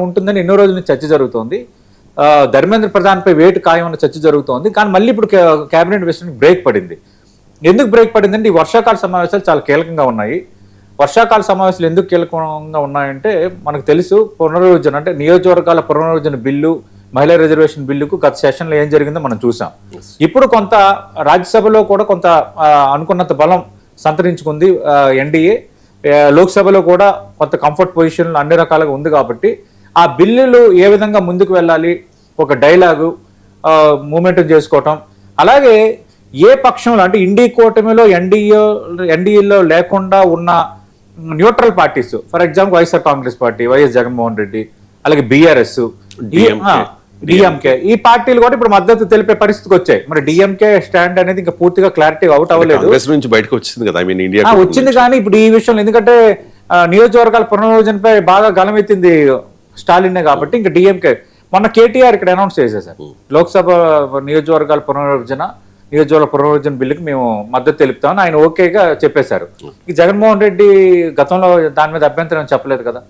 ఉంటుందని ఎన్నో రోజుల నుంచి చర్చ జరుగుతోంది. ధర్మేంద్ర ప్రధాన్పై వేటు ఖాయం అన్న చర్చ జరుగుతోంది. కానీ మళ్ళీ ఇప్పుడు కేబినెట్ విషయానికి బ్రేక్ పడింది. ఎందుకు బ్రేక్ పడిందంటే ఈ వర్షాకాల సమావేశాలు చాలా కీలకంగా ఉన్నాయి. వర్షాకాల సమావేశాలు ఎందుకు కీలకంగా ఉన్నాయంటే మనకు తెలుసు, పునర్విభజన అంటే నియోజకవర్గాల పునర్విభజన బిల్లు, మహిళా రిజర్వేషన్ బిల్లుకు గత సెషన్లో ఏం జరిగిందో మనం చూసాం. ఇప్పుడు కొంత రాజ్యసభలో కూడా కొంత అనుకున్నంత బలం సంతరించుకుంది ఎన్డీఏ. లోక్సభలో కూడా కొంత కంఫర్ట్ పొజిషన్లు అన్ని రకాలుగా ఉంది. కాబట్టి ఆ బిల్లులు ఏ విధంగా ముందుకు వెళ్ళాలి, ఒక డైలాగు మూమెంట్ చేసుకోవటం, అలాగే ఏ పక్షంలో అంటే ఇండి కూటమిలో ఎన్డీఏలో లేకుండా ఉన్న neutral parties, for example YSR Congress party, YS Jaganmohan Reddy, అలాగే బీఆర్ఎస్, డిఎంకే, ఈ పార్టీలు కూడా ఇప్పుడు మద్దతు తెలిపే పరిస్థితికి వచ్చాయి. మరి డిఎంకే స్టాండ్ అనేది ఇంకా పూర్తిగా క్లారిటీ అవుట్ అవ్వలేదు, వచ్చింది. కానీ ఇప్పుడు ఈ విషయంలో ఎందుకంటే నియోజకవర్గాల పునర్విభజనపై బాగా గలమెత్తింది స్టాలినే కాబట్టి ఇంకా డిఎంకే మొన్న కేటీఆర్ ఇక్కడ అనౌన్స్ చేసేసారు, లోక్సభ నియోజకవర్గాల పునర్విభజన బిల్లుకి మేము మద్దతు తెలుపుతామని ఆయన ఓకేగా చెప్పేశారు. ఈ జగన్మోహన్ రెడ్డి గతంలో దాని మీద అభ్యంతరం చెప్పలేదు కదా,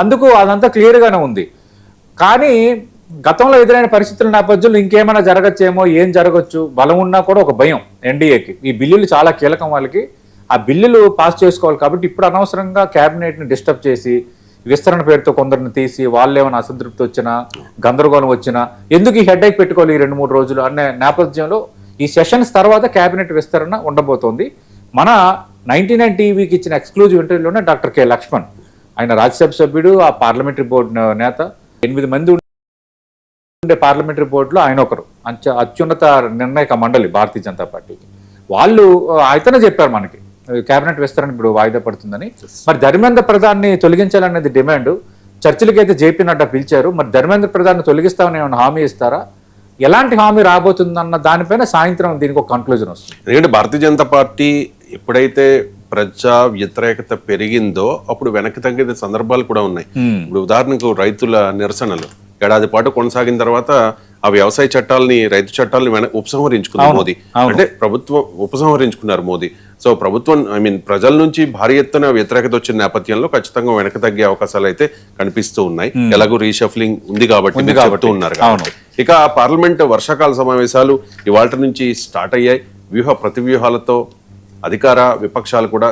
అందుకు అదంతా క్లియర్ గానే ఉంది. కానీ గతంలో ఎదురైన పరిస్థితుల నేపథ్యంలో ఇంకేమైనా జరగచ్చేమో, ఏం జరగచ్చు, బలం ఉన్నా కూడా ఒక భయం ఎన్డీఏకి. ఈ బిల్లులు చాలా కీలకం వాళ్ళకి, ఆ బిల్లులు పాస్ చేసుకోవాలి. కాబట్టి ఇప్పుడు అనవసరంగా కేబినెట్ ని డిస్టర్బ్ చేసి విస్తరణ పేరుతో కొందరిని తీసి వాళ్ళు ఏమైనా అసంతృప్తి వచ్చినా, గందరగోళం వచ్చినా ఎందుకు ఈ హెడ్ఏక్ పెట్టుకోవాలి ఈ 2-3 రోజులు అనే నేపథ్యంలో ఈ సెషన్స్ తర్వాత కేబినెట్ విస్తరణ ఉండబోతోంది. మన 99 టీవీకి ఇచ్చిన ఎక్స్క్లూజివ్ ఇంటర్వ్యూలోనే డాక్టర్ కె లక్ష్మణ్, ఆయన రాజ్యసభ సభ్యుడు, ఆ పార్లమెంటరీ బోర్డు నేత, 8 మంది ఉండే పార్లమెంటరీ బోర్డులో ఆయన ఒకరు, అత్యున్నత నిర్ణాయక మండలి భారతీయ జనతా పార్టీకి. వాళ్ళు అయితేనే చెప్పారు మనకి కేబినెట్ విస్తరణ ఇప్పుడు వాయిదా పడుతుందని. మరి ధర్మేంద్ర ప్రధాన్ని తొలగించాలనేది డిమాండ్. చర్చలకైతే జేపీ నడ్డా పిలిచారు. మరి ధర్మేంద్ర ప్రధాన్ని తొలగిస్తామని ఏమైనా హామీ ఇస్తారా, ఎలాంటి హామీ రాబోతుందన్న దానిపైన సాయంత్రం దీనికి ఒక కన్క్లూజన్ వస్తుంది. ఎందుకంటే భారతీయ జనతా పార్టీ ఎప్పుడైతే ప్రజా వ్యతిరేకత పెరిగిందో అప్పుడు వెనక్కి తగ్గిన సందర్భాలు కూడా ఉన్నాయి. ఇప్పుడు ఉదాహరణకు రైతుల నిరసనలు ఏడాది పాటు కొనసాగిన తర్వాత ఆ వ్యవసాయ చట్టాలని, రైతు చట్టాలని ఉపసంహరించుకున్నారు మోదీ. అంటే ప్రభుత్వం ఉపసంహరించుకున్నారు మోదీ. సో ప్రభుత్వం ప్రజల నుంచి భారీ ఎత్తున వ్యతిరేకత వచ్చిన నేపథ్యంలో ఖచ్చితంగా వెనక తగ్గే అవకాశాలు అయితే కనిపిస్తూ ఉన్నాయి. ఎలాగో రీషఫ్లింగ్ ఉంది కాబట్టి చెబుతూ ఉన్నారు. ఇక పార్లమెంట్ వర్షాకాల సమావేశాలు ఇవాళ నుంచి స్టార్ట్ అయ్యాయి. ప్రతివ్యూహాలతో అధికార విపక్షాలు కూడా